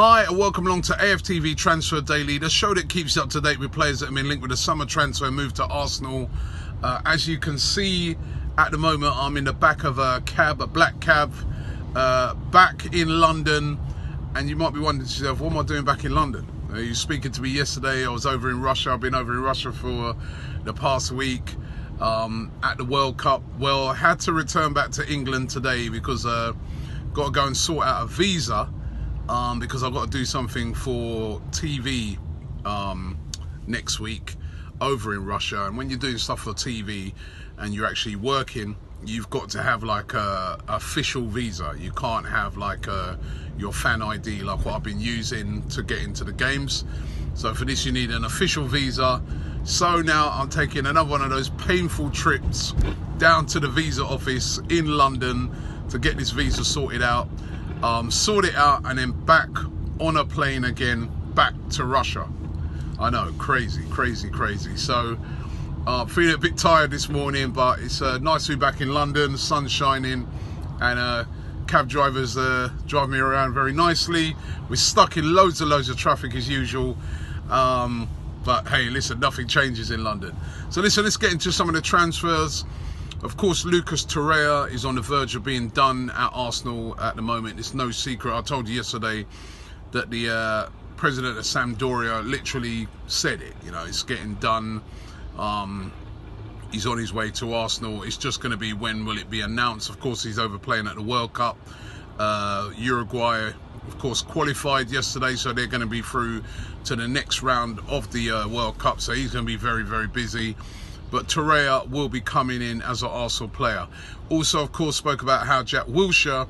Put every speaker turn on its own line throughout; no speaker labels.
Hi and welcome along to AFTV Transfer Daily, the show that keeps you up to date with players that have been linked with a summer transfer move to Arsenal. As you can see at the moment, I'm in the back of a cab, a black cab, back in London. And you might be wondering to yourself, what am I doing back in London? You were speaking to me yesterday. I was over in Russia. I've been over in Russia for the past week at the World Cup. Well, I had to return back to England today because got to go and sort out a visa. Because I've got to do something for TV next week over in Russia. And when you're doing stuff for TV and you're actually working, you've got to have like a official visa. You can't have like your fan ID like what I've been using to get into the games. So for this you need an official visa. So now I'm taking another one of those painful trips down to the visa office in London to get this visa sorted out. Sort it out and then back on a plane again back to Russia. I know, crazy. So feeling a bit tired this morning, but it's nice to be back in London. The sun's shining and cab drivers drive me around very nicely. We're stuck in loads of traffic as usual, but hey, listen, nothing changes in London. So listen, let's get into some of the transfers. Of course, Lucas Torreira is on the verge of being done at Arsenal at the moment. It's no secret. I told you yesterday that the president of Sampdoria literally said it. You know, it's getting done. He's on his way to Arsenal. It's just going to be when will it be announced. Of course, he's over playing at the World Cup. Uruguay, of course, qualified yesterday, so they're going to be through to the next round of the World Cup. So he's going to be very busy. But Torreira will be coming in as an Arsenal player. Also, of course, spoke about how Jack Wilshere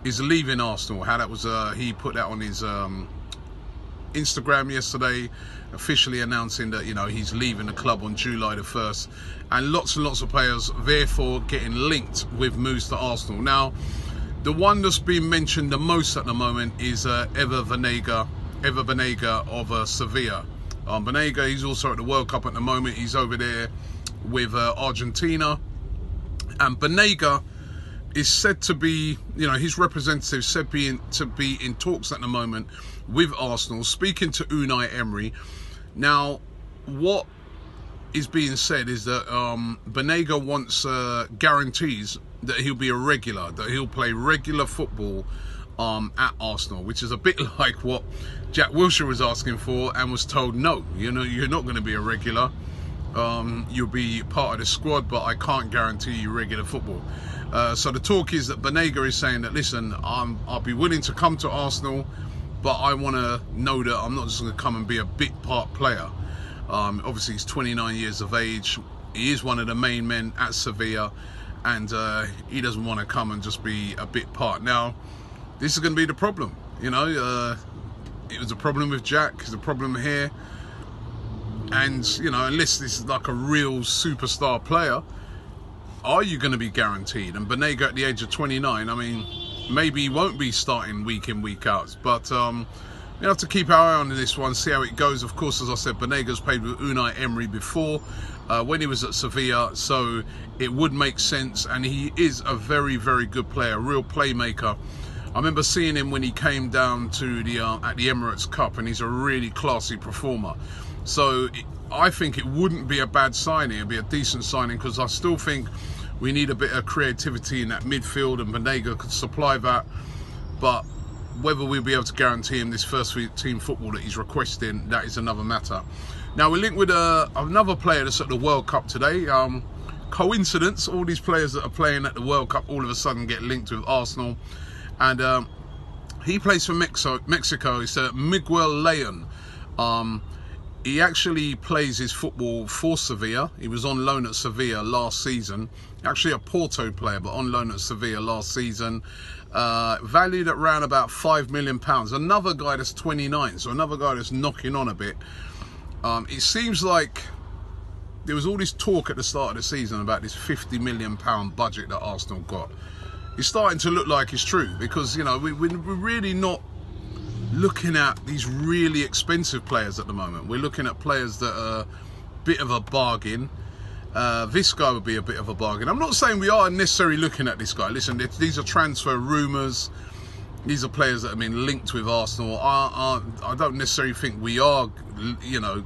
is leaving Arsenal. How that was, he put that on his Instagram yesterday, officially announcing that, you know, he's leaving the club on July the 1st. And lots of players, therefore, getting linked with moves to Arsenal. Now, the one that's been mentioned the most at the moment is Banega of Sevilla. Benega, he's also at the World Cup at the moment. He's over there with Argentina, and Banega is said to be, you know, his representative said to be in talks at the moment with Arsenal, speaking to Unai Emery. Now, what is being said is that Banega wants guarantees that he'll be a regular, that he'll play regular football at Arsenal, which is a bit like what Jack Wilshere was asking for and was told, no, you know, you're not going to be a regular. You'll be part of the squad, but I can't guarantee you regular football. So the talk is that Banega is saying that, listen, I'll be willing to come to Arsenal, but I want to know that I'm not just going to come and be a bit part player. Obviously, he's 29 years of age. He is one of the main men at Sevilla, and he doesn't want to come and just be a bit part. Now, this is going to be the problem. You know, it was a problem with Jack. It's a problem here. And, you know, unless this is like a real superstar player, are you going to be guaranteed? And Banega at the age of 29, I mean, maybe he won't be starting week in, week out. But we have to keep our eye on this one, see how it goes. Of course, as I said, Banega's played with Unai Emery before when he was at Sevilla, so it would make sense. And he is a very good player, a real playmaker. I remember seeing him when he came down to the at the Emirates Cup, and he's a really classy performer. So I think it wouldn't be a bad signing. It'd be a decent signing, because I still think we need a bit of creativity in that midfield, and Banega could supply that. But whether we'll be able to guarantee him this first team football that he's requesting, that is another matter. Now we're linked with another player that's at the World Cup today. Coincidence, all these players that are playing at the World Cup all of a sudden get linked with Arsenal. And he plays for Mexico. It's Miguel Leon. He actually plays his football for Sevilla. He was on loan at Sevilla last season. Actually a Porto player, but on loan at Sevilla last season. Valued at around about £5 million. Another guy that's 29, so another guy that's knocking on a bit. It seems like there was all this talk at the start of the season about this £50 million budget that Arsenal got. It's starting to look like it's true, because, you know, we're really not looking at these really expensive players at the moment. We're looking at players that are a bit of a bargain. This guy would be a bit of a bargain. I'm not saying we are necessarily looking at this guy. Listen, these are transfer rumours. these are players that have been linked with Arsenal. I don't necessarily think we are, you know,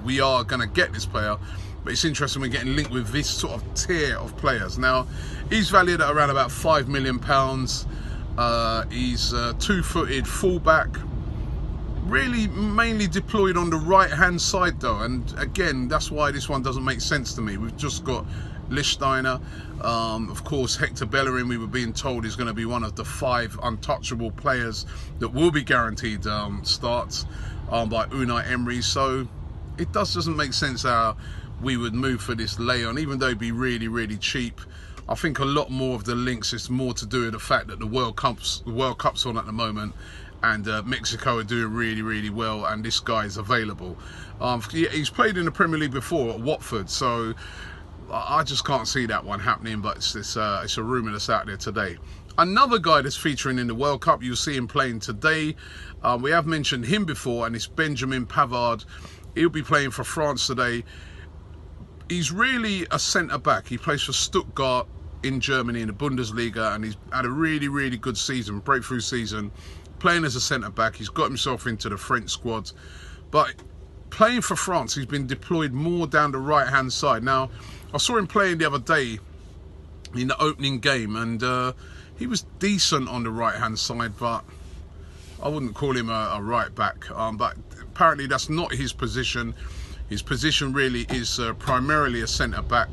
we are going to get this player, but it's interesting we're getting linked with this sort of tier of players. Now, he's valued at around about £5 million. He's a two-footed fullback, really mainly deployed on the right-hand side though, and again, that's why this one doesn't make sense to me. We've just got Lichtsteiner, of course Hector Bellerin, we were being told is going to be one of the 5 untouchable players that will be guaranteed starts by Unai Emery, so it doesn't make sense how we would move for this Leon, even though it'd be really cheap. I think a lot more of the links is more to do with the fact that the World Cup's on at the moment, and Mexico are doing really well, and this guy is available. He's played in the Premier League before at Watford, so I just can't see that one happening, but it's a rumour that's out there today. Another guy that's featuring in the World Cup, you'll see him playing today. We have mentioned him before, and it's Benjamin Pavard. He'll be playing for France today. He's really a centre-back. He plays for Stuttgart in Germany in the Bundesliga, and he's had a really good season, breakthrough season, playing as a centre-back. He's got himself into the French squad, but playing for France, he's been deployed more down the right-hand side. Now, I saw him playing the other day in the opening game, and he was decent on the right-hand side, but I wouldn't call him a right-back. But apparently that's not his position. His position really is primarily a centre-back,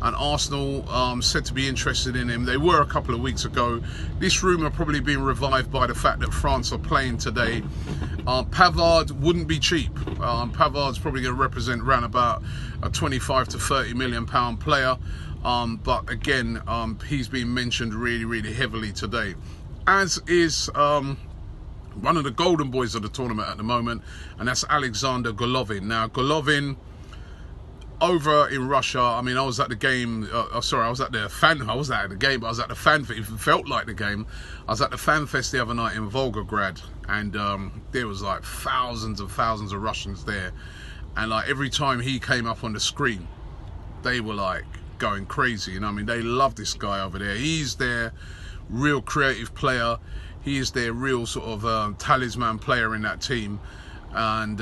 and Arsenal said to be interested in him. They were a couple of weeks ago. This rumour probably being revived by the fact that France are playing today. Pavard wouldn't be cheap. Pavard's probably going to represent around about a 25 to 30 million pound player. But again, he's been mentioned really heavily today, as is one of the golden boys of the tournament at the moment, and that's Alexander Golovin. Now, Golovin over in Russia, I mean, I was at the game, I wasn't at the game, but I was at the fan fest. It felt like the game. I was at the fan fest the other night in Volgograd, and there was like thousands and thousands of Russians there, and like every time he came up on the screen, they were like going crazy, you know. I mean, they love this guy over there. He's their real creative player. He is their real sort of talisman player in that team, and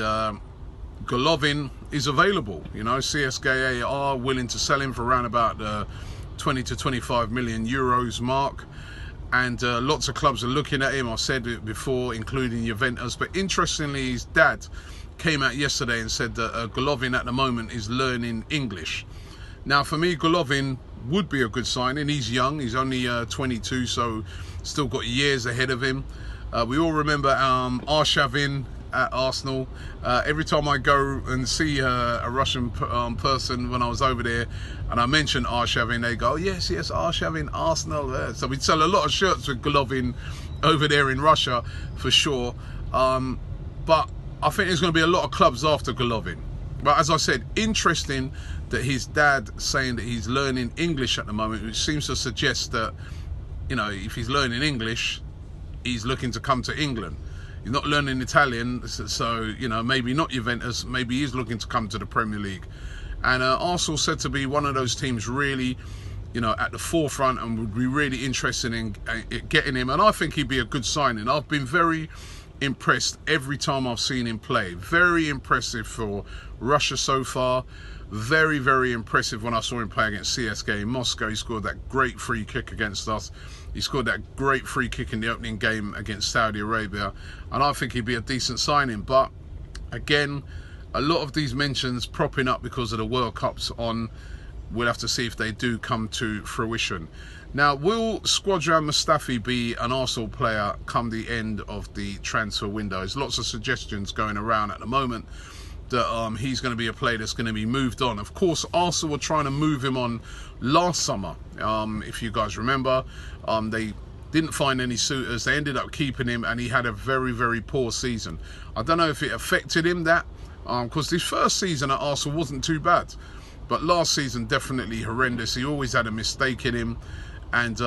Golovin is available. You know, CSKA are willing to sell him for around about the 20 to 25 million euros mark, and lots of clubs are looking at him. I've said it before, including Juventus. But interestingly, his dad came out yesterday and said that Golovin at the moment is learning English. Now, for me, Golovin would be a good signing. He's young. He's only 22, so still got years ahead of him. We all remember Arshavin at Arsenal. Every time I go and see a Russian person when I was over there, and I mention Arshavin, they go, yes, Arshavin, Arsenal. So we'd sell a lot of shirts with Golovin over there in Russia, for sure. But I think there's going to be a lot of clubs after Golovin. But as I said, interesting that his dad saying that he's learning English at the moment, which seems to suggest that, you know, if he's learning English, he's looking to come to England. He's not learning Italian, so, you know, maybe not Juventus, maybe he's looking to come to the Premier League. And Arsenal said to be one of those teams really, you know, at the forefront, and would be really interested in getting him. And I think he'd be a good signing. I've been very impressed every time I've seen him play. Very impressive for Russia so far. Very impressive when I saw him play against CSKA in Moscow. He scored that great free kick against us. He scored that great free kick in the opening game against Saudi Arabia, and I think he'd be a decent signing. But again, a lot of these mentions propping up because of the World Cups on. We'll have to see if they do come to fruition. Now, will Squadron Mustafi be an Arsenal player come the end of the transfer window? There's lots of suggestions going around at the moment that he's going to be a player that's going to be moved on. Of course, Arsenal were trying to move him on last summer. If you guys remember, they didn't find any suitors. They ended up keeping him, and he had a very poor season. I don't know if it affected him, that because this first season at Arsenal wasn't too bad, but last season definitely horrendous. He always had a mistake in him, and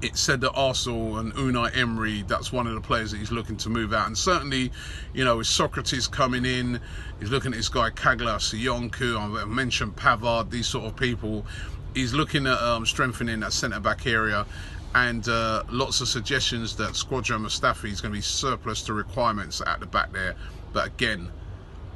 it said that Arsenal and Unai Emery, that's one of the players that he's looking to move out. And certainly, you know, with Socrates coming in, he's looking at this guy Kagla Sionku, I mentioned Pavard, these sort of people. He's looking at strengthening that centre-back area. and lots of suggestions that Squadron Mustafi is going to be surplus to requirements at the back there. But again,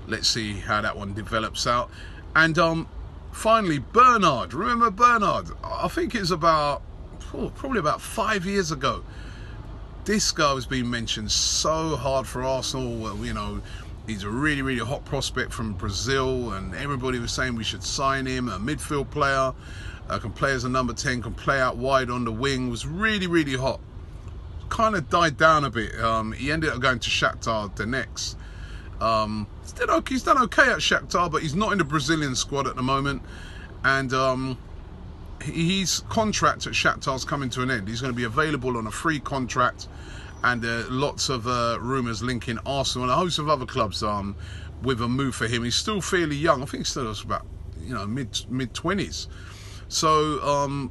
let's see how that one develops out. And finally, Bernard. Remember Bernard? I think it's about probably about 5 years ago. This guy was being mentioned so hard for Arsenal. You know, he's a really, really hot prospect from Brazil, and everybody was saying we should sign him. A midfield player, can play as a number 10, can play out wide on the wing. Was really, really hot. Kind of died down a bit. He ended up going to Shakhtar Donetsk. He's done okay at Shakhtar, but he's not in the Brazilian squad at the moment. And his contract at Shakhtar's coming to an end. He's going to be available on a free contract, and lots of rumours linking Arsenal and a host of other clubs with a move for him. He's still fairly young. I think he's still about, you know, mid-20s. So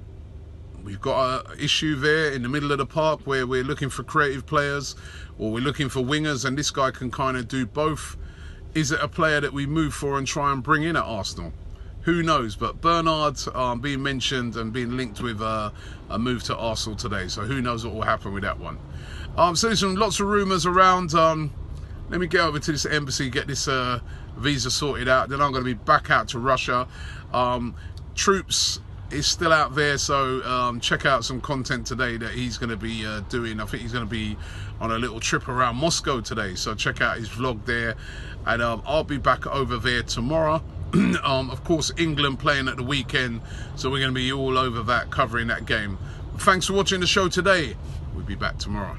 we've got an issue there in the middle of the park where we're looking for creative players, or we're looking for wingers, and this guy can kind of do both. Is it a player that we move for and try and bring in at Arsenal? Who knows? But Bernard being mentioned and being linked with a move to Arsenal today. So who knows what will happen with that one. So there's lots of rumours around. Let me get over to this embassy, get this visa sorted out. Then I'm going to be back out to Russia. Troops is still out there, so check out some content today that he's going to be doing. I think he's going to be on a little trip around Moscow today, so check out his vlog there. And I'll be back over there tomorrow. Of course, England playing at the weekend, so we're going to be all over that, covering that game. Thanks for watching the show today. We'll be back tomorrow.